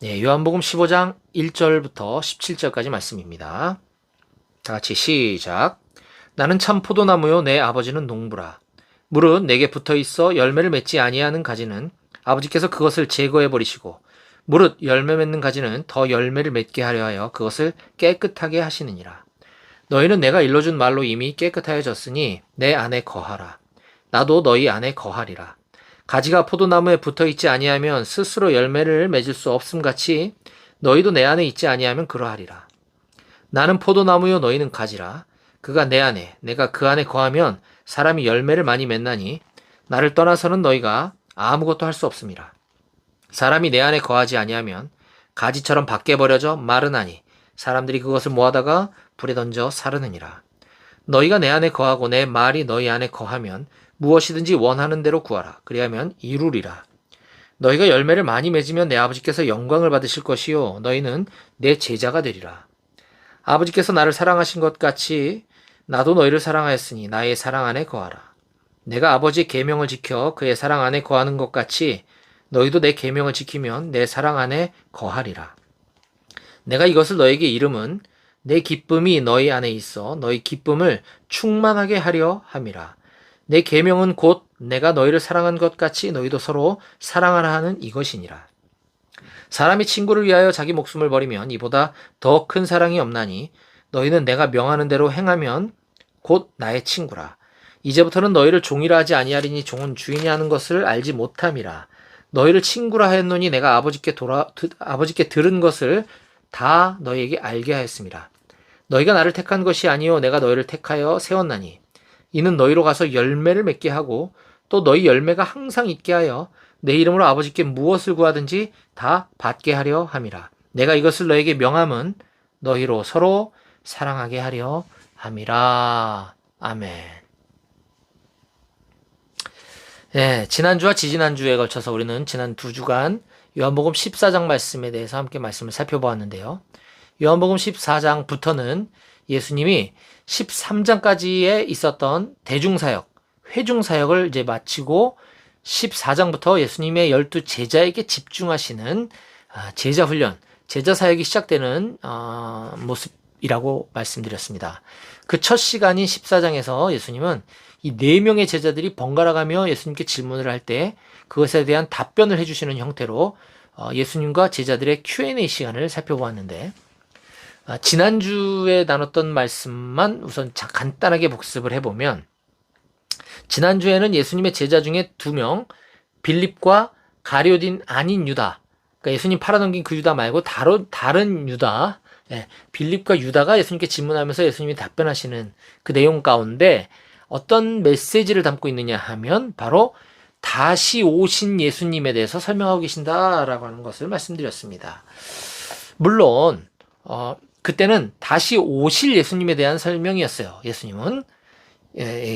네, 요한복음 15장 1절부터 17절까지 말씀입니다. 다 같이 시작. 나는 참 포도나무요 내 아버지는 농부라. 무릇 내게 붙어 있어 열매를 맺지 아니하는 가지는 아버지께서 그것을 제거해 버리시고 무릇 열매 맺는 가지는 더 열매를 맺게 하려 하여 그것을 깨끗하게 하시느니라. 너희는 내가 일러준 말로 이미 깨끗하여졌으니 내 안에 거하라. 나도 너희 안에 거하리라. 가지가 포도나무에 붙어 있지 아니하면 스스로 열매를 맺을 수 없음 같이 너희도 내 안에 있지 아니하면 그러하리라. 나는 포도나무요 너희는 가지라. 그가 내 안에 내가 그 안에 거하면 사람이 열매를 많이 맺나니 나를 떠나서는 너희가 아무것도 할 수 없음이라. 사람이 내 안에 거하지 아니하면 가지처럼 밖에 버려져 마르나니 사람들이 그것을 모아다가 불에 던져 사르느니라. 너희가 내 안에 거하고 내 말이 너희 안에 거하면 무엇이든지 원하는 대로 구하라. 그리하면 이루리라. 너희가 열매를 많이 맺으면 내 아버지께서 영광을 받으실 것이요 너희는 내 제자가 되리라. 아버지께서 나를 사랑하신 것 같이 나도 너희를 사랑하였으니 나의 사랑 안에 거하라. 내가 아버지의 계명을 지켜 그의 사랑 안에 거하는 것 같이 너희도 내 계명을 지키면 내 사랑 안에 거하리라. 내가 이것을 너에게 이름은 내 기쁨이 너희 안에 있어 너희 기쁨을 충만하게 하려 함이라. 내 계명은 곧 내가 너희를 사랑한 것 같이 너희도 서로 사랑하라 하는 이것이니라. 사람이 친구를 위하여 자기 목숨을 버리면 이보다 더 큰 사랑이 없나니 너희는 내가 명하는 대로 행하면 곧 나의 친구라. 이제부터는 너희를 종이라 하지 아니하리니 종은 주인이 하는 것을 알지 못함이라. 너희를 친구라 하였노니 내가 아버지께 들은 것을 다 너희에게 알게 하였습니다. 너희가 나를 택한 것이 아니요 내가 너희를 택하여 세웠나니 이는 너희로 가서 열매를 맺게 하고 또 너희 열매가 항상 있게 하여 내 이름으로 아버지께 무엇을 구하든지 다 받게 하려 함이라. 내가 이것을 너에게 명함은 너희로 서로 사랑하게 하려 함이라. 아멘. 네, 지난주와 지지난주에 걸쳐서 우리는 지난 두 주간 요한복음 14장 말씀에 대해서 함께 말씀을 살펴보았는데요. 요한복음 14장부터는 예수님이 13장까지에 있었던 대중사역, 회중사역을 이제 마치고 14장부터 예수님의 12 제자에게 집중하시는 제자훈련, 제자사역이 시작되는 모습이라고 말씀드렸습니다. 그 첫 시간인 14장에서 예수님은 이 4명의 제자들이 번갈아가며 예수님께 질문을 할 때 그것에 대한 답변을 해주시는 형태로 예수님과 제자들의 Q&A 시간을 살펴보았는데 지난주에 나눴던 말씀만 우선 간단하게 복습을 해보면 지난주에는 예수님의 제자 중에 2명 빌립과 가룟인 아닌 유다, 그러니까 예수님 팔아넘긴 그 유다 말고 다른 유다, 빌립과 유다가 예수님께 질문하면서 예수님이 답변하시는 그 내용 가운데 어떤 메시지를 담고 있느냐 하면 바로 다시 오신 예수님에 대해서 설명하고 계신다라고 하는 것을 말씀드렸습니다. 물론 그때는 다시 오실 예수님에 대한 설명이었어요. 예수님은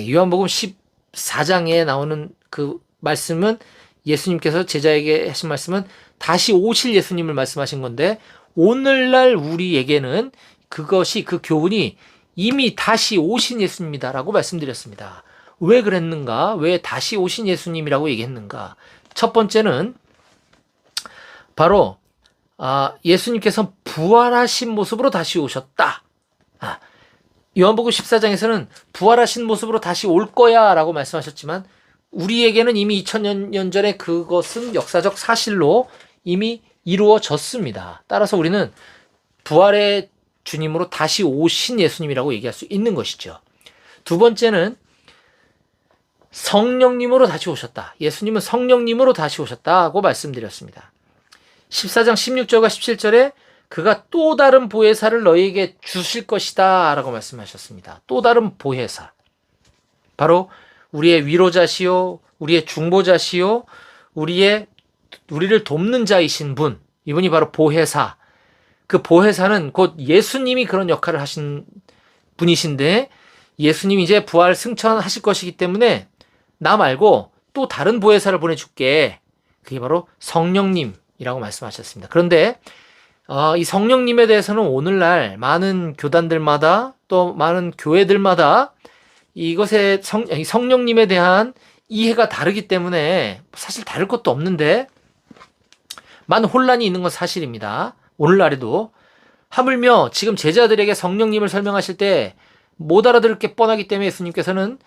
요한복음 14장에 나오는 그 말씀은 예수님께서 제자에게 하신 말씀은 다시 오실 예수님을 말씀하신 건데 오늘날 우리에게는 그것이 그 교훈이 이미 다시 오신 예수님이다라고 말씀드렸습니다. 왜 그랬는가? 왜 다시 오신 예수님이라고 얘기했는가? 첫 번째는 바로 예수님께서 부활하신 모습으로 다시 오셨다. 요한복음 14장에서는 부활하신 모습으로 다시 올 거야 라고 말씀하셨지만 우리에게는 이미 2000년 전에 그것은 역사적 사실로 이미 이루어졌습니다. 따라서 우리는 부활의 주님으로 다시 오신 예수님이라고 얘기할 수 있는 것이죠. 두 번째는 성령님으로 다시 오셨다. 예수님은 성령님으로 다시 오셨다고 말씀드렸습니다. 14장 16절과 17절에 그가 또 다른 보혜사를 너희에게 주실 것이다 라고 말씀하셨습니다. 또 다른 보혜사. 바로 우리의 위로자시요, 우리의 중보자시요, 우리를 돕는 자이신 분. 이분이 바로 보혜사. 그 보혜사는 곧 예수님이 그런 역할을 하신 분이신데 예수님이 이제 부활 승천하실 것이기 때문에 나 말고 또 다른 보혜사를 보내줄게. 그게 바로 성령님이라고 말씀하셨습니다. 그런데 이 성령님에 대해서는 오늘날 많은 교단들마다 또 많은 교회들마다 이것의 성령님에 대한 이해가 다르기 때문에 사실 다를 것도 없는데 많은 혼란이 있는 건 사실입니다. 오늘날에도. 하물며 지금 제자들에게 성령님을 설명하실 때 못 알아들을 게 뻔하기 때문에 예수님께서는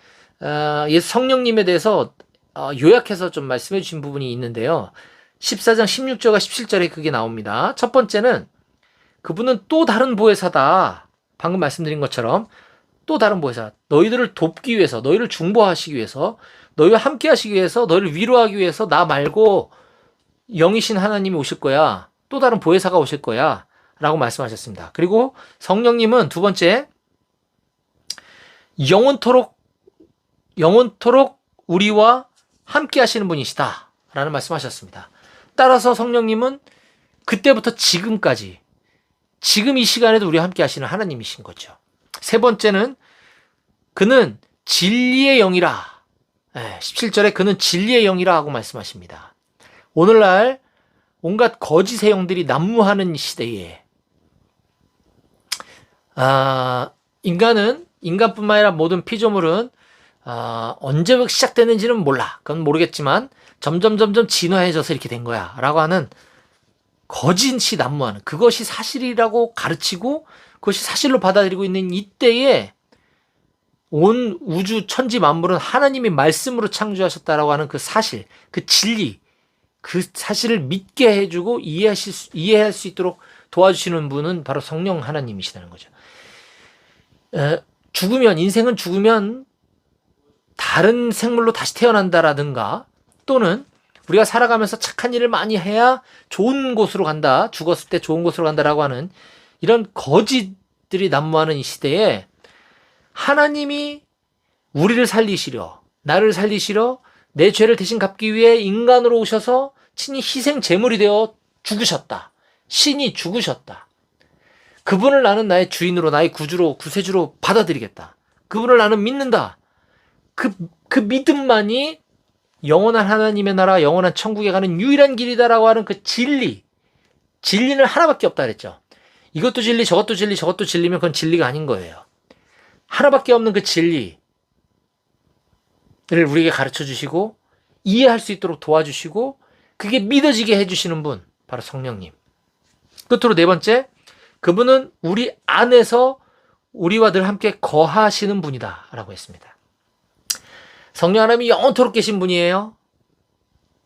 성령님에 대해서 요약해서 좀 말씀해 주신 부분이 있는데요. 14장 16절과 17절에 그게 나옵니다. 첫 번째는 그분은 또 다른 보혜사다. 방금 말씀드린 것처럼 또 다른 보혜사. 너희들을 돕기 위해서, 너희를 중보하시기 위해서, 너희와 함께 하시기 위해서, 너희를 위로하기 위해서 나 말고 영이신 하나님이 오실 거야. 또 다른 보혜사가 오실 거야. 라고 말씀하셨습니다. 그리고 성령님은 두 번째, 영원토록 우리와 함께 하시는 분이시다. 라는 말씀하셨습니다. 따라서 성령님은 그때부터 지금까지, 지금 이 시간에도 우리와 함께 하시는 하나님이신 거죠. 세 번째는 그는 진리의 영이라. 17절에 그는 진리의 영이라 하고 말씀하십니다. 오늘날 온갖 거짓의 영들이 난무하는 시대에 인간뿐만 아니라 모든 피조물은 언제 시작됐는지는 몰라. 그건 모르겠지만 점점 진화해져서 이렇게 된 거야 라고 하는 거짓이 난무하는, 그것이 사실이라고 가르치고 그것이 사실로 받아들이고 있는 이때에 온 우주 천지 만물은 하나님이 말씀으로 창조하셨다라고 하는 그 사실, 그 진리, 그 사실을 믿게 해주고 이해할 수 있도록 도와주시는 분은 바로 성령 하나님이시다는 거죠. 인생은 죽으면 다른 생물로 다시 태어난다라든가, 또는 우리가 살아가면서 착한 일을 많이 해야 좋은 곳으로 간다, 죽었을 때 좋은 곳으로 간다라고 하는 이런 거짓들이 난무하는 이 시대에 하나님이 우리를 살리시려, 나를 살리시려, 내 죄를 대신 갚기 위해 인간으로 오셔서 친히 희생 제물이 되어 죽으셨다. 신이 죽으셨다. 그분을 나는 나의 주인으로, 나의 구주로, 구세주로 받아들이겠다. 그분을 나는 믿는다. 그 믿음만이 영원한 하나님의 나라, 영원한 천국에 가는 유일한 길이다라고 하는 그 진리는 하나밖에 없다 그랬죠. 이것도 진리, 저것도 진리, 저것도 진리면 그건 진리가 아닌 거예요. 하나밖에 없는 그 진리를 우리에게 가르쳐 주시고 이해할 수 있도록 도와주시고 그게 믿어지게 해주시는 분, 바로 성령님. 끝으로 네 번째, 그분은 우리 안에서 우리와 늘 함께 거하시는 분이다 라고 했습니다. 성령 하나님이 영원토록 계신 분이에요.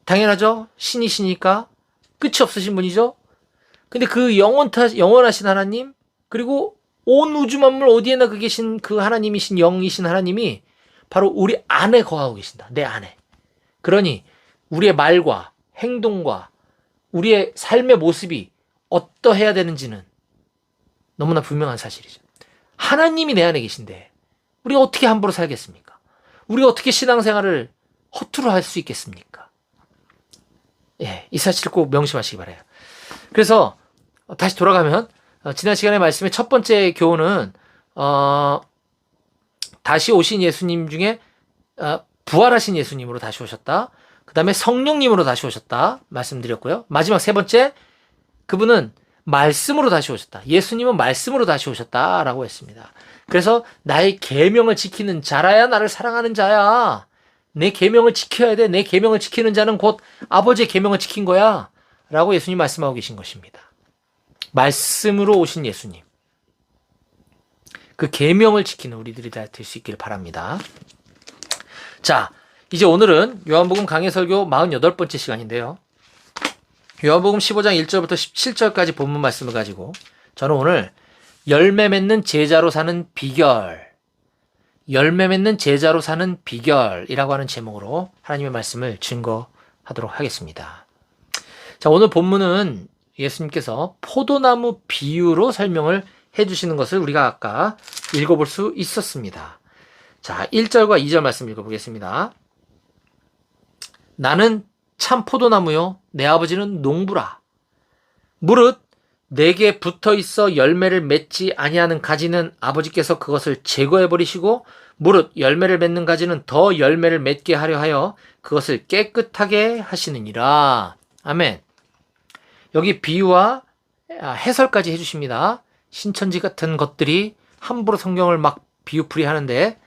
당연하죠. 신이시니까 끝이 없으신 분이죠. 근데 그 영원하신 하나님, 그리고 온 우주 만물 어디에나 계신 그 하나님이신 영이신 하나님이 바로 우리 안에 거하고 계신다. 내 안에. 그러니 우리의 말과 행동과 우리의 삶의 모습이 어떠해야 되는지는 너무나 분명한 사실이죠. 하나님이 내 안에 계신데 우리가 어떻게 함부로 살겠습니까? 우리가 어떻게 신앙생활을 허투루 할 수 있겠습니까? 이 사실 꼭 명심하시기 바라요. 그래서 다시 돌아가면 지난 시간에 말씀의 첫 번째 교훈은 다시 오신 예수님 중에 부활하신 예수님으로 다시 오셨다. 그 다음에 성령님으로 다시 오셨다 말씀드렸고요. 마지막 세 번째, 그분은 말씀으로 다시 오셨다. 예수님은 말씀으로 다시 오셨다라고 했습니다. 그래서 나의 계명을 지키는 자라야 나를 사랑하는 자야. 내 계명을 지켜야 돼. 내 계명을 지키는 자는 곧 아버지의 계명을 지킨 거야 라고 예수님 말씀하고 계신 것입니다. 말씀으로 오신 예수님, 그 계명을 지키는 우리들이 다 될 수 있기를 바랍니다. 자, 이제 오늘은 요한복음 강해설교 48번째 시간인데요. 요한복음 15장 1절부터 17절까지 본문 말씀을 가지고 저는 오늘 열매 맺는 제자로 사는 비결, 열매 맺는 제자로 사는 비결이라고 하는 제목으로 하나님의 말씀을 증거하도록 하겠습니다. 자, 오늘 본문은 예수님께서 포도나무 비유로 설명을 해주시는 것을 우리가 아까 읽어볼 수 있었습니다. 자, 1절과 2절 말씀 읽어보겠습니다. 나는 참 포도나무요 내 아버지는 농부라. 무릇 내게 붙어있어 열매를 맺지 아니하는 가지는 아버지께서 그것을 제거해버리시고 무릇 열매를 맺는 가지는 더 열매를 맺게 하려 하여 그것을 깨끗하게 하시느니라. 아멘. 여기 비유와 해설까지 해주십니다. 신천지 같은 것들이 함부로 성경을 막 비유풀이 하는데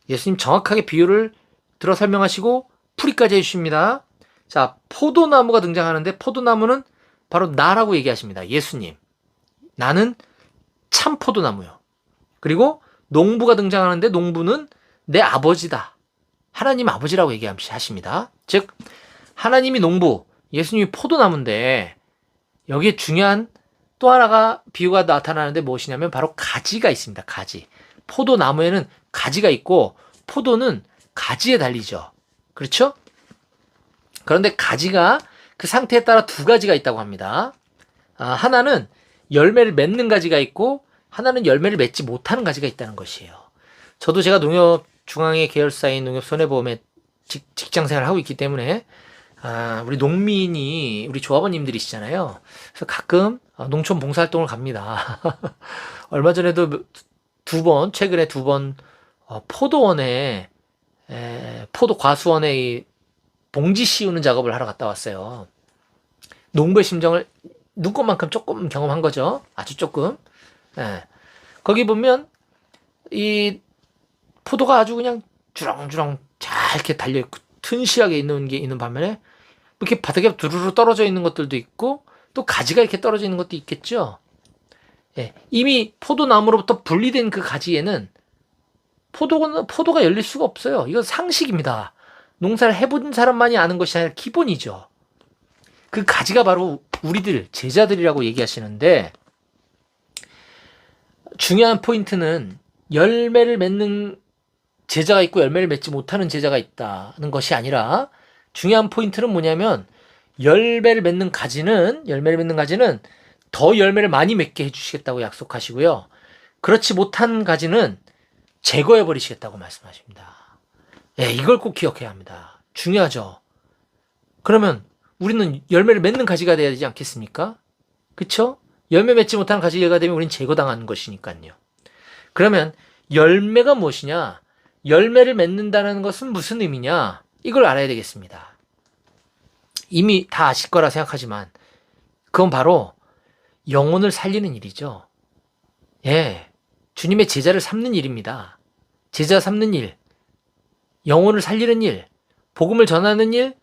예수님 정확하게 비유를 들어 설명하시고 풀이까지 해주십니다. 자, 포도나무가 등장하는데 포도나무는 바로 나라고 얘기하십니다. 예수님. 나는 참 포도나무요. 그리고 농부가 등장하는데 농부는 내 아버지다. 하나님 아버지라고 얘기하십니다. 즉 하나님이 농부, 예수님이 포도나무인데 여기에 중요한 또 하나가 비유가 나타나는데 무엇이냐면 바로 가지가 있습니다. 가지. 포도나무에는 가지가 있고 포도는 가지에 달리죠. 그렇죠? 그런데 가지가 그 상태에 따라 두 가지가 있다고 합니다. 하나는 열매를 맺는 가지가 있고 하나는 열매를 맺지 못하는 가지가 있다는 것이에요. 저도 제가 농협 중앙회 계열사인 농협손해보험에 직장 생활을 하고 있기 때문에 우리 농민이 우리 조합원님들이시잖아요. 그래서 가끔 농촌 봉사활동을 갑니다. 얼마 전에도 최근에 두 번 포도원에 포도 과수원에 이 봉지 씌우는 작업을 하러 갔다 왔어요. 농부의 심정을 눈꽃만큼 조금 경험한 거죠. 아주 조금. 거기 보면 이 포도가 아주 그냥 주렁주렁 잘 이렇게 달려있고 튼실하게 있는 게 있는 반면에 이렇게 바닥에 두루루 떨어져 있는 것들도 있고 또 가지가 이렇게 떨어져 있는 것도 있겠죠. 이미 포도나무로부터 분리된 그 가지에는 포도가 열릴 수가 없어요. 이건 상식입니다. 농사를 해본 사람만이 아는 것이 아니라 기본이죠. 그 가지가 바로 우리들 제자들이라고 얘기하시는데 중요한 포인트는 열매를 맺는 제자가 있고 열매를 맺지 못하는 제자가 있다는 것이 아니라 중요한 포인트는 뭐냐면 열매를 맺는 가지는 더 열매를 많이 맺게 해주시겠다고 약속하시고요. 그렇지 못한 가지는 제거해 버리시겠다고 말씀하십니다. 이걸 꼭 기억해야 합니다. 중요하죠. 그러면 우리는 열매를 맺는 가지가 돼야 되지 않겠습니까? 그쵸? 열매 맺지 못하는 가지가 되면 우리는 제거당하는 것이니까요. 그러면 열매가 무엇이냐? 열매를 맺는다는 것은 무슨 의미냐? 이걸 알아야 되겠습니다. 이미 다 아실 거라 생각하지만 그건 바로 영혼을 살리는 일이죠. 주님의 제자를 삼는 일입니다. 제자 삼는 일, 영혼을 살리는 일, 복음을 전하는 일,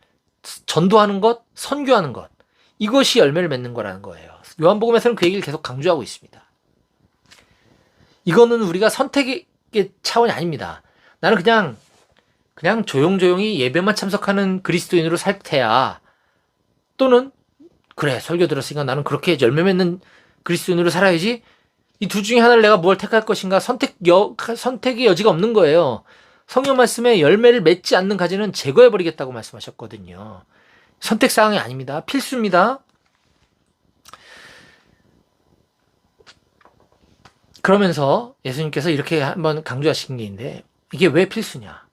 전도하는 것, 선교하는 것. 이것이 열매를 맺는 거라는 거예요. 요한복음에서는 그 얘기를 계속 강조하고 있습니다. 이거는 우리가 선택의 차원이 아닙니다. 나는 그냥 조용조용히 예배만 참석하는 그리스도인으로 살 테야. 또는 그래 설교 들었으니까 나는 그렇게 열매 맺는 그리스도인으로 살아야지. 이 둘 중에 하나를 내가 뭘 택할 것인가 선택의 여지가 없는 거예요. 성경 말씀에 열매를 맺지 않는 가지는 제거해버리겠다고 말씀하셨거든요. 선택사항이 아닙니다. 필수입니다. 그러면서 예수님께서 이렇게 한번 강조하신 게 있는데 이게 왜 필수냐?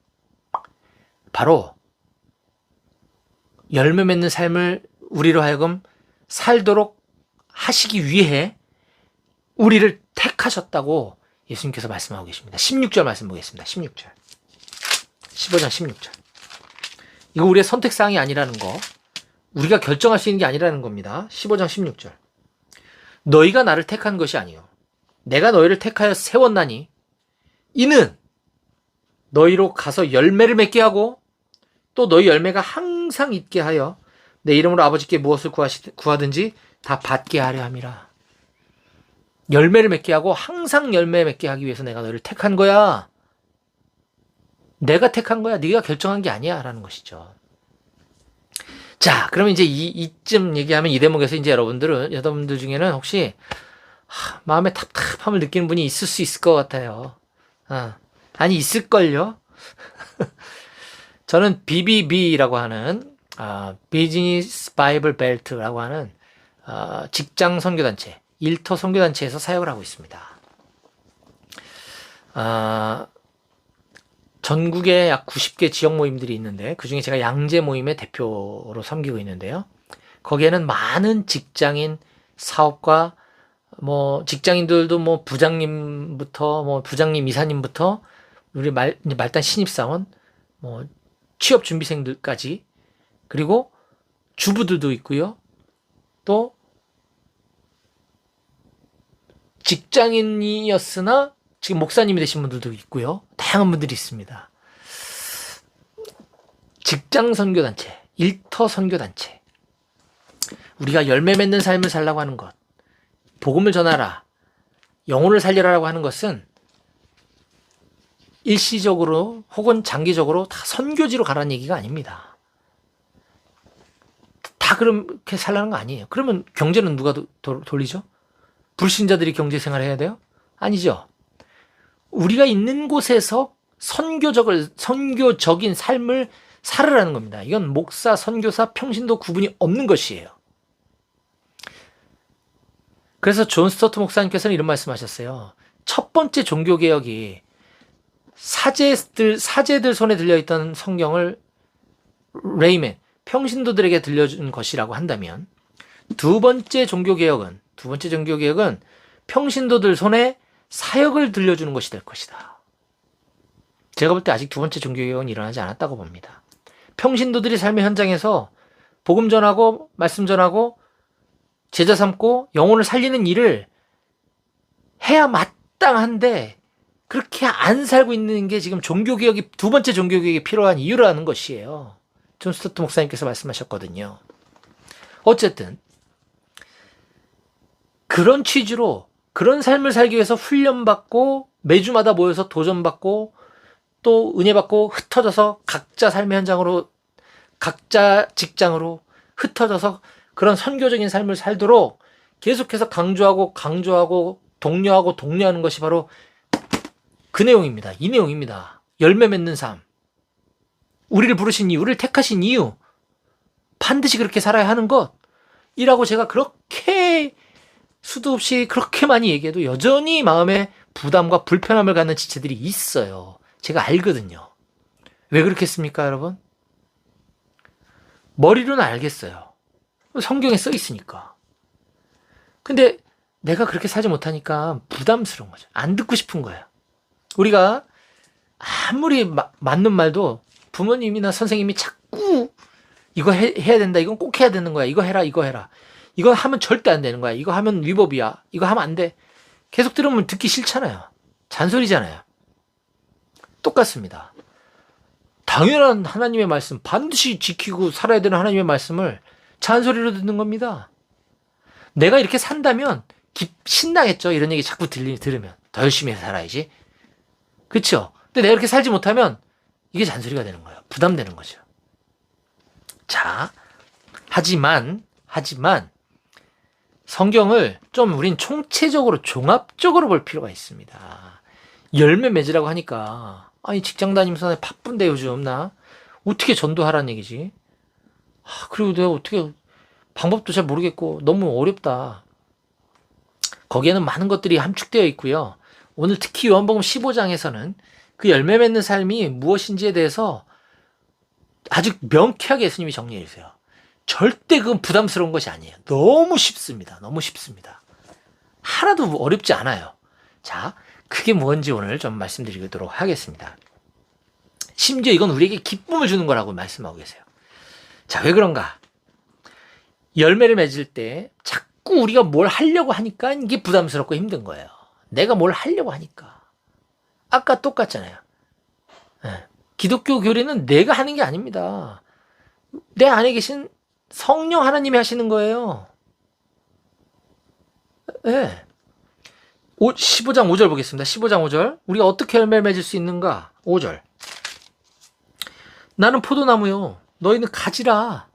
바로 열매 맺는 삶을 우리로 하여금 살도록 하시기 위해 우리를 택하셨다고 예수님께서 말씀하고 계십니다. 16절 말씀 보겠습니다. 16절. 15장 16절. 이거 우리의 선택사항이 아니라는 거. 우리가 결정할 수 있는 게 아니라는 겁니다. 15장 16절. 너희가 나를 택한 것이 아니요 내가 너희를 택하여 세웠나니 이는 너희로 가서 열매를 맺게 하고 또 너희 열매가 항상 있게 하여 내 이름으로 아버지께 무엇을 구하든지 다 받게 하려 함이라. 열매를 맺게 하고 항상 열매 맺게 하기 위해서 내가 너희를 택한 거야. 내가 택한 거야. 네가 결정한 게 아니야. 라는 것이죠. 자, 그러면 이제 이쯤 얘기하면 이 대목에서 이제 여러분들 중에는 혹시 마음에 답답함을 느끼는 분이 있을 수 있을 것 같아요. 아니, 있을걸요? 저는 BBB라고 하는, 비즈니스 바이블 벨트라고 하는, 직장 선교단체, 일터 선교단체에서 사역을 하고 있습니다. 전국에 약 90개 지역 모임들이 있는데 그중에 제가 양재 모임의 대표로 섬기고 있는데요. 거기에는 많은 직장인 사업가 직장인들도 부장님부터 부장님 이사님부터 우리 말단 신입사원 취업 준비생들까지 그리고 주부들도 있고요. 또 직장인이었으나 지금 목사님이 되신 분들도 있고요. 다양한 분들이 있습니다. 직장 선교단체, 일터 선교단체. 우리가 열매 맺는 삶을 살라고 하는 것, 복음을 전하라, 영혼을 살리라라고 하는 것은 일시적으로 혹은 장기적으로 다 선교지로 가라는 얘기가 아닙니다. 다 그렇게 살라는 거 아니에요. 그러면 경제는 누가 돌리죠? 불신자들이 경제 생활을 해야 돼요? 아니죠. 우리가 있는 곳에서 선교적인 삶을 살으라는 겁니다. 이건 목사, 선교사, 평신도 구분이 없는 것이에요. 그래서 존 스토트 목사님께서는 이런 말씀하셨어요. 첫 번째 종교개혁이 사제들 손에 들려있던 성경을 레이맨, 평신도들에게 들려준 것이라고 한다면 두 번째 종교개혁은 평신도들 손에 사역을 들려주는 것이 될 것이다. 제가 볼 때 아직 두 번째 종교개혁은 일어나지 않았다고 봅니다. 평신도들이 삶의 현장에서 복음 전하고 말씀 전하고 제자 삼고 영혼을 살리는 일을 해야 마땅한데 그렇게 안 살고 있는 게 지금 종교개혁이 두 번째 종교개혁이 필요한 이유라는 것이에요. 존 스토트 목사님께서 말씀하셨거든요. 어쨌든 그런 취지로 그런 삶을 살기 위해서 훈련받고 매주마다 모여서 도전받고 또 은혜받고 흩어져서 각자 삶의 현장으로 각자 직장으로 흩어져서 그런 선교적인 삶을 살도록 계속해서 강조하고 독려하는 것이 바로 그 내용입니다. 이 내용입니다. 열매 맺는 삶. 우리를 부르신 이유, 우리를 택하신 이유, 반드시 그렇게 살아야 하는 것이라고 제가 그렇게 수도 없이 그렇게 많이 얘기해도 여전히 마음에 부담과 불편함을 갖는 지체들이 있어요. 제가 알거든요. 왜 그렇겠습니까, 여러분? 머리로는 알겠어요. 성경에 써 있으니까. 근데 내가 그렇게 살지 못하니까 부담스러운 거죠. 안 듣고 싶은 거예요. 우리가 아무리 맞는 말도 부모님이나 선생님이 자꾸 이거 해야 된다. 이건 꼭 해야 되는 거야. 이거 해라. 이거 하면 절대 안 되는 거야. 이거 하면 위법이야. 이거 하면 안 돼. 계속 들으면 듣기 싫잖아요. 잔소리잖아요. 똑같습니다. 당연한 하나님의 말씀, 반드시 지키고 살아야 되는 하나님의 말씀을 잔소리로 듣는 겁니다. 내가 이렇게 산다면 신나겠죠. 이런 얘기 자꾸 들으면. 더 열심히 해서 살아야지. 그렇죠? 근데 내가 이렇게 살지 못하면 이게 잔소리가 되는 거예요. 부담되는 거죠. 자, 하지만 성경을 좀 우린 총체적으로 종합적으로 볼 필요가 있습니다. 열매 맺으라고 하니까 아니 직장 다니면서 바쁜데 요즘 나 어떻게 전도하라는 얘기지? 그리고 내가 어떻게 방법도 잘 모르겠고 너무 어렵다. 거기에는 많은 것들이 함축되어 있고요. 오늘 특히 요한복음 15장에서는 그 열매 맺는 삶이 무엇인지에 대해서 아주 명쾌하게 예수님이 정리해 주세요. 절대 그건 부담스러운 것이 아니에요. 너무 쉽습니다. 하나도 어렵지 않아요. 자, 그게 뭔지 오늘 좀 말씀드리도록 하겠습니다. 심지어 이건 우리에게 기쁨을 주는 거라고 말씀하고 계세요. 자, 왜 그런가? 열매를 맺을 때 자꾸 우리가 뭘 하려고 하니까 이게 부담스럽고 힘든 거예요. 내가 뭘 하려고 하니까. 아까 똑같잖아요. 기독교 교리는 내가 하는 게 아닙니다. 내 안에 계신 성령 하나님이 하시는 거예요. 15장 5절 보겠습니다. 15장 5절. 우리가 어떻게 열매를 맺을 수 있는가? 5절. 나는 포도나무요. 너희는 가지라.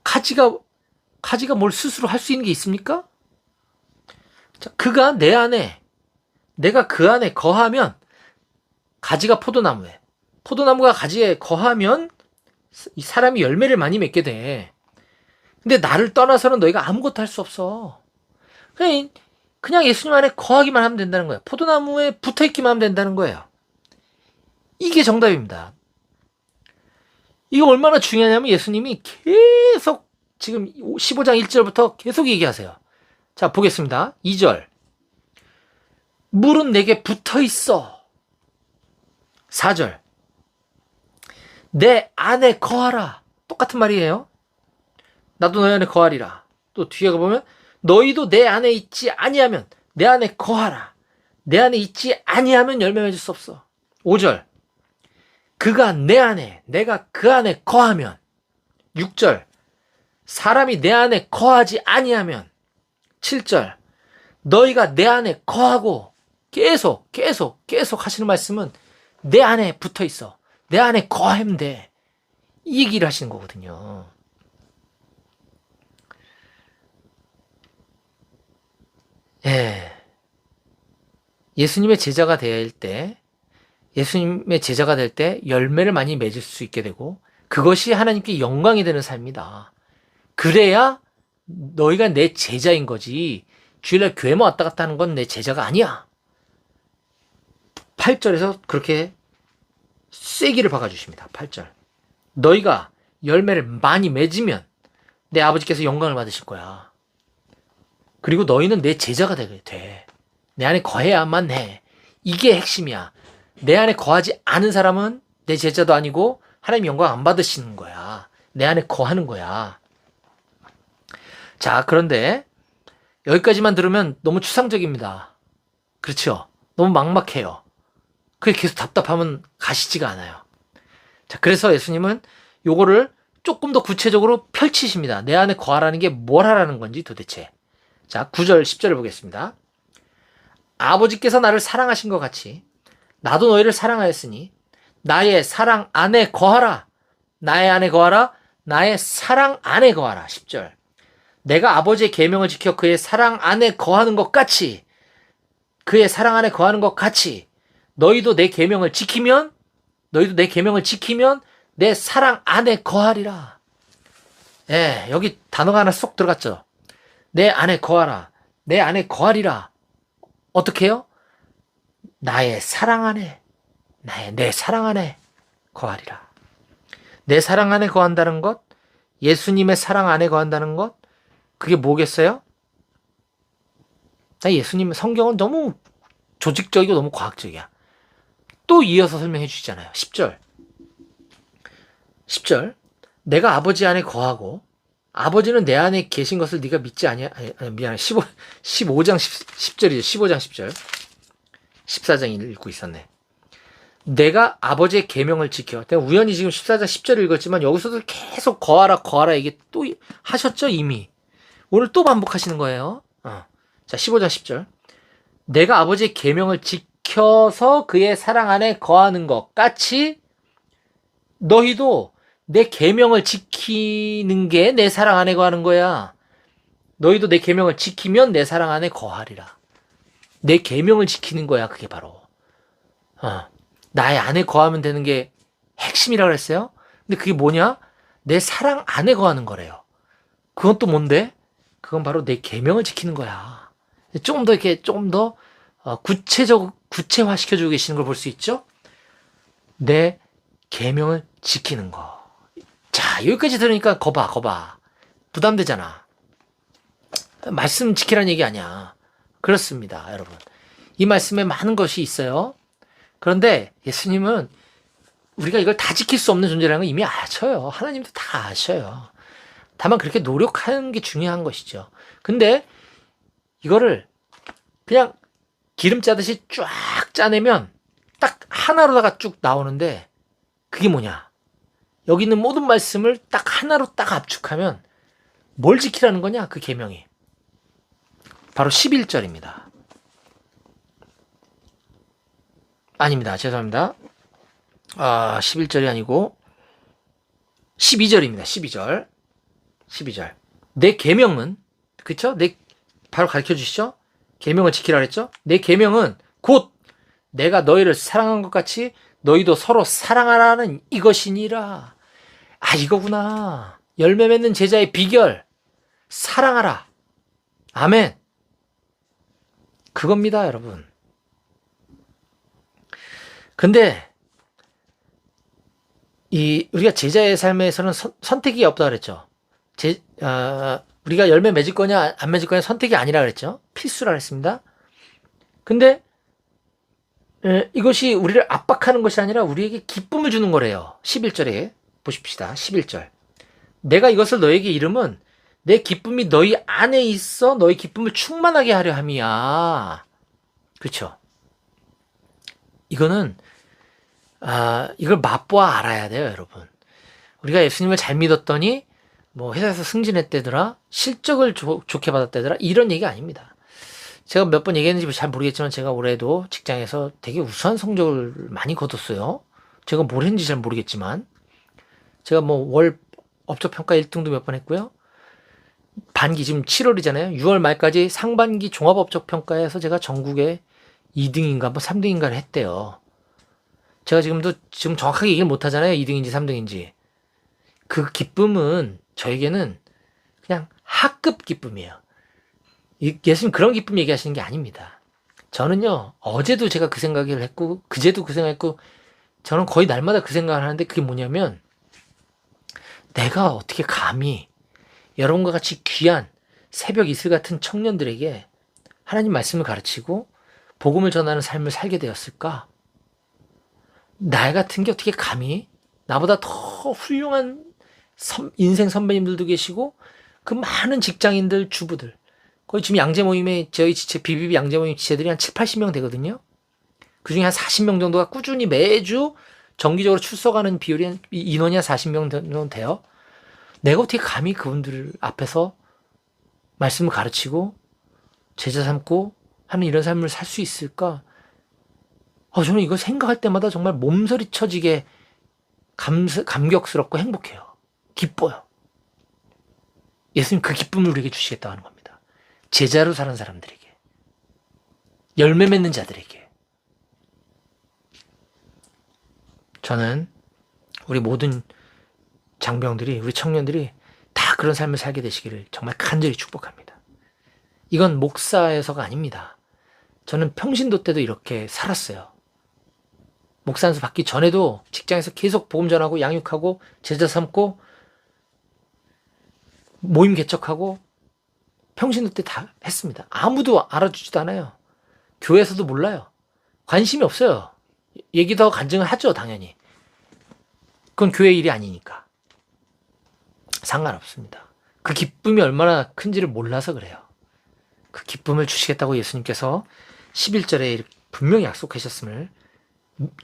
가지가 뭘 스스로 할 수 있는 게 있습니까? 자, 그가 내 안에, 내가 그 안에 거하면, 가지가 포도나무가 가지에 거하면 이 사람이 열매를 많이 맺게 돼. 근데 나를 떠나서는 너희가 아무것도 할 수 없어. 그냥 예수님 안에 거하기만 하면 된다는 거예요. 포도나무에 붙어있기만 하면 된다는 거예요. 이게 정답입니다. 이거 얼마나 중요하냐면 예수님이 계속 지금 15장 1절부터 계속 얘기하세요. 자, 보겠습니다. 2절. 물은 내게 붙어 있어. 4절. 내 안에 거하라. 똑같은 말이에요. 나도 너희 안에 거하리라. 또 뒤에 가보면 너희도 내 안에 있지 아니하면 내 안에 거하라. 내 안에 있지 아니하면 열매 맺을 수 없어. 5절. 그가 내 안에 내가 그 안에 거하면. 6절. 사람이 내 안에 거하지 아니하면 7절 너희가 내 안에 거하고 계속 하시는 말씀은 내 안에 붙어 있어. 내 안에 거하면 돼. 이 얘기를 하시는 거거든요. 예. 예수님의 제자가 될 때, 예수님의 제자가 될 때 열매를 많이 맺을 수 있게 되고 그것이 하나님께 영광이 되는 삶이다. 그래야 너희가 내 제자인 거지. 주일날 교회만 왔다 갔다 하는 건 내 제자가 아니야. 8절에서 그렇게 쐐기를 박아주십니다. 8절. 너희가 열매를 많이 맺으면 내 아버지께서 영광을 받으실 거야. 그리고 너희는 내 제자가 돼. 내 안에 거해야만 해. 이게 핵심이야. 내 안에 거하지 않은 사람은 내 제자도 아니고 하나님 영광 안 받으시는 거야. 내 안에 거하는 거야. 자, 그런데 여기까지만 들으면 너무 추상적입니다. 그렇죠? 너무 막막해요. 그게 계속 답답하면 가시지가 않아요. 자, 그래서 예수님은 요거를 조금 더 구체적으로 펼치십니다. 내 안에 거하라는 게 뭘 하라는 건지 도대체. 자, 9절, 10절을 보겠습니다. 아버지께서 나를 사랑하신 것 같이 나도 너희를 사랑하였으니 나의 사랑 안에 거하라. 나의 안에 거하라. 나의 사랑 안에 거하라. 10절. 내가 아버지의 계명을 지켜 그의 사랑 안에 거하는 것 같이 그의 사랑 안에 거하는 것 같이 너희도 내 계명을 지키면 내 사랑 안에 거하리라. 예, 여기 단어가 하나 쏙 들어갔죠. 내 안에 거하라. 내 안에 거하리라. 어떻게 해요? 나의 사랑 안에 내 사랑 안에 거하리라. 내 사랑 안에 거한다는 것, 예수님의 사랑 안에 거한다는 것, 그게 뭐겠어요? 예수님 성경은 너무 조직적이고 너무 과학적이야. 또 이어서 설명해 주시잖아요. 10절. 내가 아버지 안에 거하고 아버지는 내 안에 계신 것을 네가 믿지 아니야? 미안해. 15장 10절이죠. 15장 10절. 14장 읽고 있었네. 내가 아버지의 계명을 지켜. 내가 우연히 지금 14장 10절을 읽었지만 여기서도 계속 거하라 이게 또 하셨죠, 이미. 오늘 또 반복하시는 거예요. 자, 15장 10절. 내가 아버지의 계명을 지켜서 그의 사랑 안에 거하는 것 같이 너희도 내 계명을 지키는 게 내 사랑 안에 거하는 거야. 너희도 내 계명을 지키면 내 사랑 안에 거하리라. 내 계명을 지키는 거야, 그게 바로. 나의 안에 거하면 되는 게 핵심이라고 그랬어요. 근데 그게 뭐냐? 내 사랑 안에 거하는 거래요. 그건 또 뭔데? 그건 바로 내 계명을 지키는 거야. 조금 더 구체화 시켜주고 계시는 걸 볼 수 있죠? 내 계명을 지키는 거. 자, 여기까지 들으니까 거봐. 부담되잖아. 말씀 지키라는 얘기 아니야. 그렇습니다, 여러분. 이 말씀에 많은 것이 있어요. 그런데 예수님은 우리가 이걸 다 지킬 수 없는 존재라는 걸 이미 아셔요. 하나님도 다 아셔요. 다만 그렇게 노력하는 게 중요한 것이죠. 근데 이거를 그냥 기름 짜듯이 쫙 짜내면 딱 하나로다가 쭉 나오는데 그게 뭐냐? 여기 있는 모든 말씀을 딱 하나로 딱 압축하면 뭘 지키라는 거냐? 그 계명이. 바로 11절입니다. 아닙니다. 죄송합니다. 11절이 아니고 12절입니다. 12절. 내 계명은 그쵸? 바로 가르쳐 주시죠? 계명을 지키라 그랬죠? 내 계명은 곧 내가 너희를 사랑한 것 같이 너희도 서로 사랑하라는 이것이니라. 이거구나. 열매 맺는 제자의 비결. 사랑하라. 아멘. 그겁니다, 여러분. 근데 우리가 제자의 삶에서는 선택이 없다 그랬죠. 우리가 열매 맺을 거냐 안 맺을 거냐 선택이 아니라 그랬죠. 필수라 그랬습니다. 근데 이것이 우리를 압박하는 것이 아니라 우리에게 기쁨을 주는 거래요. 11절에 보십시다. 11절. 내가 이것을 너에게 이름은 내 기쁨이 너희 안에 있어 너희 기쁨을 충만하게 하려 함이야. 그렇죠? 이거는 이걸 맛보아 알아야 돼요, 여러분. 우리가 예수님을 잘 믿었더니 뭐 회사에서 승진했대더라, 실적을 좋게 받았대더라, 이런 얘기 아닙니다. 제가 몇 번 얘기했는지 잘 모르겠지만 제가 올해도 직장에서 되게 우수한 성적을 많이 거뒀어요. 제가 뭘 했는지 잘 모르겠지만 제가 뭐 월 업적평가 1등도 몇 번 했고요. 반기 지금 7월이잖아요. 6월 말까지 상반기 종합업적평가에서 제가 전국에 2등인가 뭐 3등인가를 했대요. 제가 지금 정확하게 얘기를 못하잖아요. 2등인지 3등인지. 그 기쁨은 저에게는 그냥 학급 기쁨이에요. 예수님 그런 기쁨 얘기하시는 게 아닙니다. 저는요, 어제도 제가 그 생각을 했고, 그제도 그 생각했고, 저는 거의 날마다 그 생각을 하는데 그게 뭐냐면, 내가 어떻게 감히 여러분과 같이 귀한 새벽 이슬 같은 청년들에게 하나님 말씀을 가르치고 복음을 전하는 삶을 살게 되었을까? 나 같은 게 어떻게 감히 나보다 더 훌륭한 인생 선배님들도 계시고 그 많은 직장인들, 주부들 거의 지금 양재 모임에 저희 지체 BBB 양재 모임 지체들이 한 7, 80명 되거든요. 그중에 한 40명 정도가 꾸준히 매주 정기적으로 출석하는 비율이 인원이 한 40명 정도 돼요. 내가 어떻게 감히 그분들 앞에서 말씀을 가르치고 제자 삼고 하는 이런 삶을 살 수 있을까? 저는 이거 생각할 때마다 정말 몸서리 쳐지게 감격스럽고 행복해요. 기뻐요. 예수님 그 기쁨을 우리에게 주시겠다고 하는 겁니다. 제자로 사는 사람들에게, 열매 맺는 자들에게. 저는 우리 모든 장병들이, 우리 청년들이 다 그런 삶을 살게 되시기를 정말 간절히 축복합니다. 이건 목사에서가 아닙니다. 저는 평신도 때도 이렇게 살았어요. 목사 안수 받기 전에도 직장에서 계속 복음 전하고 양육하고 제자 삼고 모임 개척하고 평신도 때 다 했습니다. 아무도 알아주지도 않아요. 교회에서도 몰라요. 관심이 없어요. 얘기도 하고 간증을 하죠, 당연히. 그건 교회 일이 아니니까. 상관없습니다. 그 기쁨이 얼마나 큰지를 몰라서 그래요. 그 기쁨을 주시겠다고 예수님께서 11절에 분명히 약속하셨음을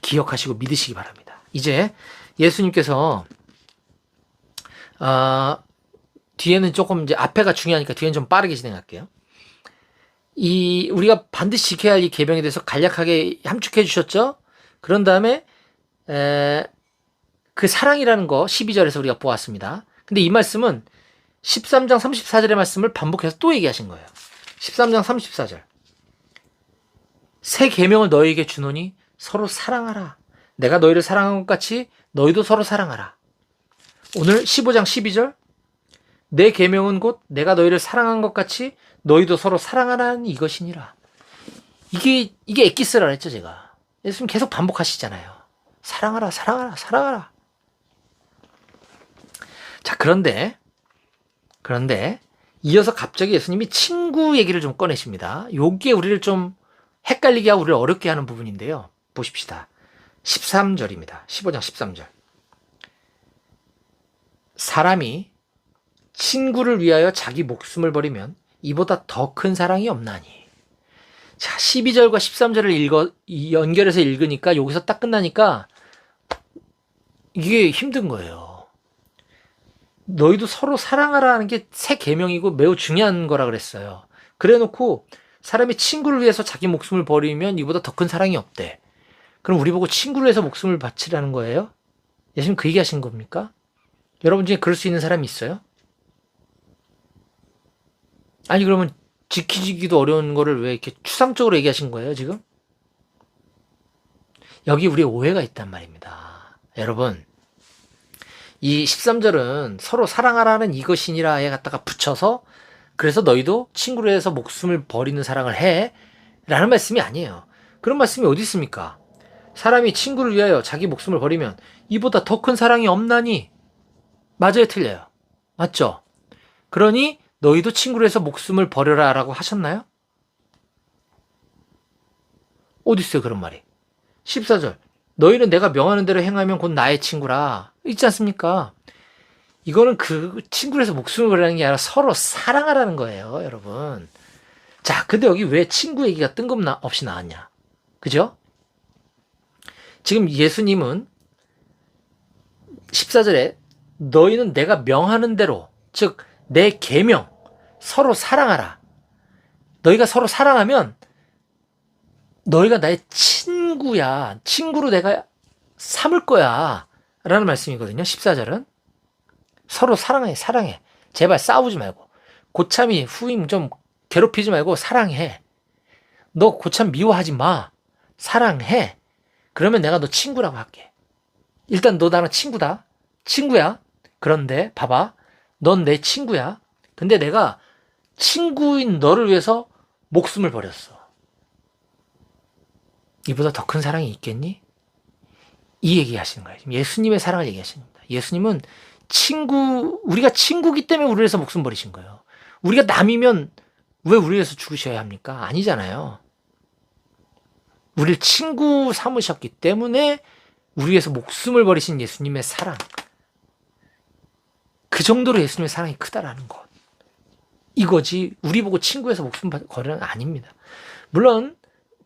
기억하시고 믿으시기 바랍니다. 이제 예수님께서 뒤에는 조금 이제 앞에가 중요하니까 뒤에는 좀 빠르게 진행할게요. 우리가 반드시 지켜야 할 이 계명에 대해서 간략하게 함축해 주셨죠? 그런 다음에 그 사랑이라는 거 12절에서 우리가 보았습니다. 근데 이 말씀은 13장 34절의 말씀을 반복해서 또 얘기하신 거예요. 13장 34절. 새 계명을 너희에게 주노니 서로 사랑하라. 내가 너희를 사랑한 것 같이 너희도 서로 사랑하라. 오늘 15장 12절. 내 계명은 곧 내가 너희를 사랑한 것 같이 너희도 서로 사랑하라는 이것이니라. 이게 엑기스라 그랬죠, 제가. 예수님 계속 반복하시잖아요. 사랑하라, 사랑하라, 사랑하라. 자, 그런데 이어서 갑자기 예수님이 친구 얘기를 좀 꺼내십니다. 요게 우리를 좀 헷갈리게 하고 우리를 어렵게 하는 부분인데요. 보십시다. 13절입니다. 15장 13절. 사람이 친구를 위하여 자기 목숨을 버리면 이보다 더 큰 사랑이 없나니. 자, 12절과 13절을 연결해서 읽으니까 여기서 딱 끝나니까 이게 힘든 거예요. 너희도 서로 사랑하라는 게 새 계명이고 매우 중요한 거라 그랬어요. 그래놓고 사람이 친구를 위해서 자기 목숨을 버리면 이보다 더 큰 사랑이 없대. 그럼 우리 보고 친구를 위해서 목숨을 바치라는 거예요? 예수님 그 얘기 하신 겁니까? 여러분 중에 그럴 수 있는 사람이 있어요? 아니 그러면 지키기도 어려운 거를 왜 이렇게 추상적으로 얘기하신 거예요 지금? 여기 우리의 오해가 있단 말입니다. 여러분, 이 13절은 서로 사랑하라는 이것이니라에 갖다가 붙여서 그래서 너희도 친구를 해서 목숨을 버리는 사랑을 해 라는 말씀이 아니에요. 그런 말씀이 어디 있습니까? 사람이 친구를 위하여 자기 목숨을 버리면 이보다 더 큰 사랑이 없나니. 맞아요, 틀려요? 맞죠? 그러니 너희도 친구를 해서 목숨을 버려라 라고 하셨나요? 어디 있어요 그런 말이? 14절. 너희는 내가 명하는 대로 행하면 곧 나의 친구라. 있지 않습니까? 이거는 그 친구를 해서 목숨을 버리는 게 아니라 서로 사랑하라는 거예요, 여러분. 자, 근데 여기 왜 친구 얘기가 뜬금없이 나왔냐? 그죠? 지금 예수님은 14절에 너희는 내가 명하는 대로 즉 내 계명, 서로 사랑하라. 너희가 서로 사랑하면 너희가 나의 친구야. 친구로 내가 삼을 거야. 라는 말씀이거든요. 14절은. 서로 사랑해. 제발 싸우지 말고. 고참이 후임 좀 괴롭히지 말고 사랑해. 너 고참 미워하지 마. 사랑해. 그러면 내가 너 친구라고 할게. 일단 너 나랑 친구다. 친구야. 그런데 봐봐. 넌 내 친구야. 근데 내가 친구인 너를 위해서 목숨을 버렸어. 이보다 더 큰 사랑이 있겠니? 이 얘기 하시는 거예요. 예수님의 사랑을 얘기하시는 겁니다. 예수님은 우리가 친구기 때문에 우리를 위해서 목숨 버리신 거예요. 우리가 남이면 왜 우리를 위해서 죽으셔야 합니까? 아니잖아요. 우리를 친구 삼으셨기 때문에 우리 위해서 목숨을 버리신 예수님의 사랑. 그 정도로 예수님의 사랑이 크다라는 것. 이거지 우리 보고 친구에서 목숨 걸으는 아닙니다. 물론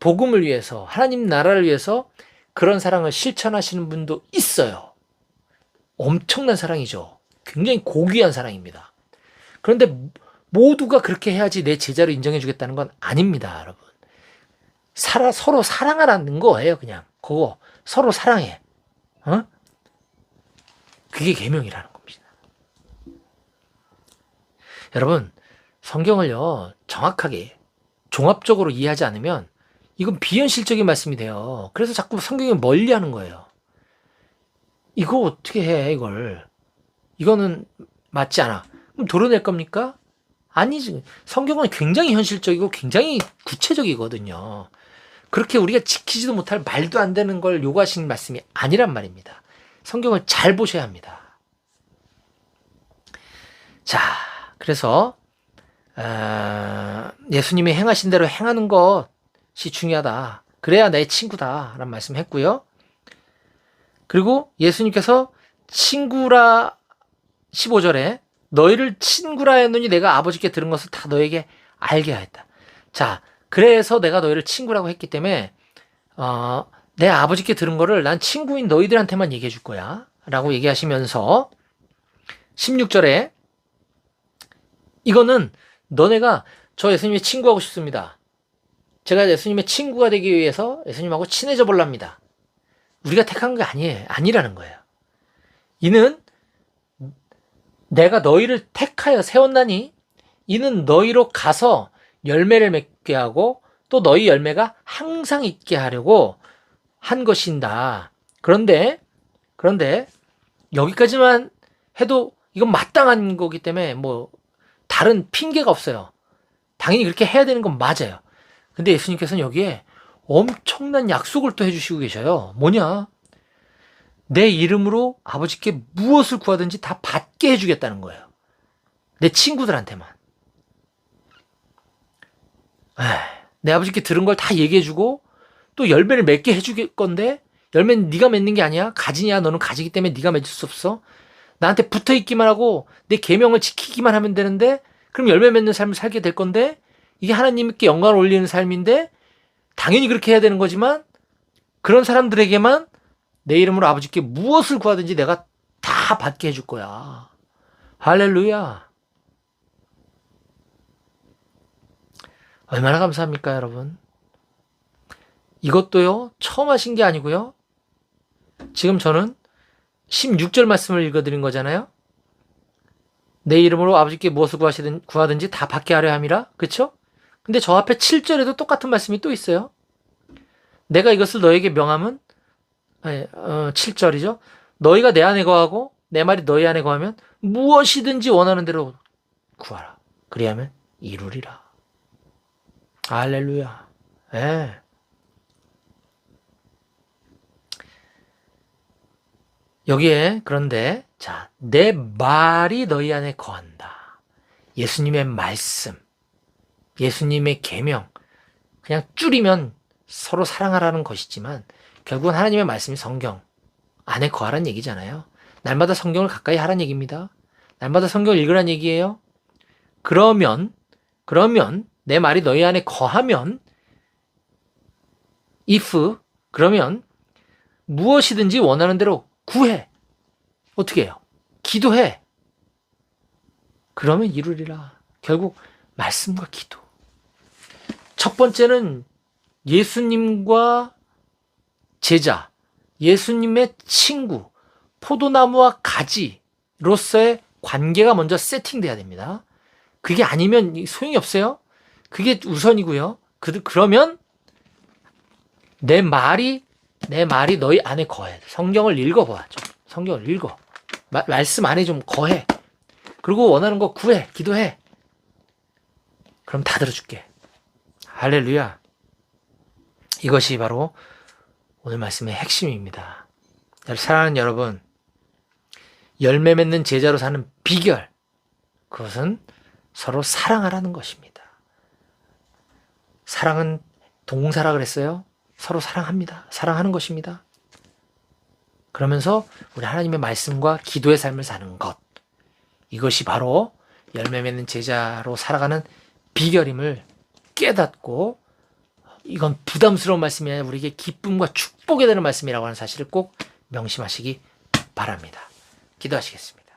복음을 위해서 하나님 나라를 위해서 그런 사랑을 실천하시는 분도 있어요. 엄청난 사랑이죠. 굉장히 고귀한 사랑입니다. 그런데 모두가 그렇게 해야지 내 제자로 인정해 주겠다는 건 아닙니다, 여러분. 서로 사랑하라는 거예요, 그냥. 그거 서로 사랑해. 그게 계명이라는 겁니다. 여러분, 성경을요, 정확하게 종합적으로 이해하지 않으면 이건 비현실적인 말씀이 돼요. 그래서 자꾸 성경이 멀리 하는 거예요. 이거 어떻게 해, 이걸. 이거는 맞지 않아. 그럼 도려낼 겁니까? 아니지. 성경은 굉장히 현실적이고 굉장히 구체적이거든요. 그렇게 우리가 지키지도 못할 말도 안 되는 걸 요구하시는 말씀이 아니란 말입니다. 성경을 잘 보셔야 합니다. 자, 그래서 예수님이 행하신 대로 행하는 것이 중요하다. 그래야 내 친구다 라는 말씀 했고요. 그리고 예수님께서 친구라 15절에 너희를 친구라 했노니 내가 아버지께 들은 것을 다 너에게 알게 하였다. 자, 그래서 내가 너희를 친구라고 했기 때문에 내 아버지께 들은 거를 난 친구인 너희들한테만 얘기해 줄 거야 라고 얘기하시면서 16절에 이거는 너네가 저 예수님의 친구하고 싶습니다. 제가 예수님의 친구가 되기 위해서 예수님하고 친해져 보랍니다. 우리가 택한 게 아니라는 거예요. 이는 내가 너희를 택하여 세웠나니 이는 너희로 가서 열매를 맺게 하고 또 너희 열매가 항상 있게 하려고 한 것인다. 그런데 여기까지만 해도 이건 마땅한 거기 때문에 뭐 다른 핑계가 없어요. 당연히 그렇게 해야 되는 건 맞아요. 근데 예수님께서는 여기에 엄청난 약속을 또 해주시고 계셔요. 뭐냐? 내 이름으로 아버지께 무엇을 구하든지 다 받게 해주겠다는 거예요. 내 친구들한테만. 내 아버지께 들은 걸 다 얘기해주고 또 열매를 맺게 해줄 건데 열매는 네가 맺는 게 아니야. 가지냐? 너는 가지기 때문에 네가 맺을 수 없어. 나한테 붙어있기만 하고 내 계명을 지키기만 하면 되는데 그럼 열매 맺는 삶을 살게 될 건데 이게 하나님께 영광을 올리는 삶인데 당연히 그렇게 해야 되는 거지만 그런 사람들에게만 내 이름으로 아버지께 무엇을 구하든지 내가 다 받게 해줄 거야. 할렐루야. 얼마나 감사합니까, 여러분? 이것도요, 처음 하신 게 아니고요. 지금 저는 16절 말씀을 읽어드린 거잖아요. 내 이름으로 아버지께 무엇을 구하든지 다 받게 하려 함이라. 그쵸? 근데 저 앞에 7절에도 똑같은 말씀이 또 있어요. 내가 이것을 너에게 명함은 7절이죠. 너희가 내 안에 거하고 내 말이 너희 안에 거하면 무엇이든지 원하는 대로 구하라. 그리하면 이루리라. 할렐루야. 예. 여기에 그런데 자, 내 말이 너희 안에 거한다. 예수님의 말씀, 예수님의 계명, 그냥 줄이면 서로 사랑하라는 것이지만 결국은 하나님의 말씀이 성경 안에 거하라는 얘기잖아요. 날마다 성경을 가까이 하라는 얘기입니다. 날마다 성경을 읽으라는 얘기예요. 그러면 내 말이 너희 안에 거하면 그러면 무엇이든지 원하는 대로 구해. 어떻게 해요? 기도해. 그러면 이루리라. 결국 말씀과 기도. 첫 번째는 예수님과 제자, 예수님의 친구, 포도나무와 가지로서의 관계가 먼저 세팅돼야 됩니다. 그게 아니면 소용이 없어요. 그게 우선이고요. 그러면 내 말이 너희 안에 거해. 성경을 읽어봐. 좀 성경을 읽어. 말씀 안에 좀 거해. 그리고 원하는 거 구해. 기도해. 그럼 다 들어줄게. 할렐루야. 이것이 바로 오늘 말씀의 핵심입니다. 사랑하는 여러분, 열매 맺는 제자로 사는 비결, 그것은 서로 사랑하라는 것입니다. 사랑은 동사라 그랬어요. 서로 사랑합니다. 사랑하는 것입니다. 그러면서 우리 하나님의 말씀과 기도의 삶을 사는 것, 이것이 바로 열매 맺는 제자로 살아가는 비결임을 깨닫고, 이건 부담스러운 말씀이 아니라 우리에게 기쁨과 축복이 되는 말씀이라고 하는 사실을 꼭 명심하시기 바랍니다. 기도하시겠습니다.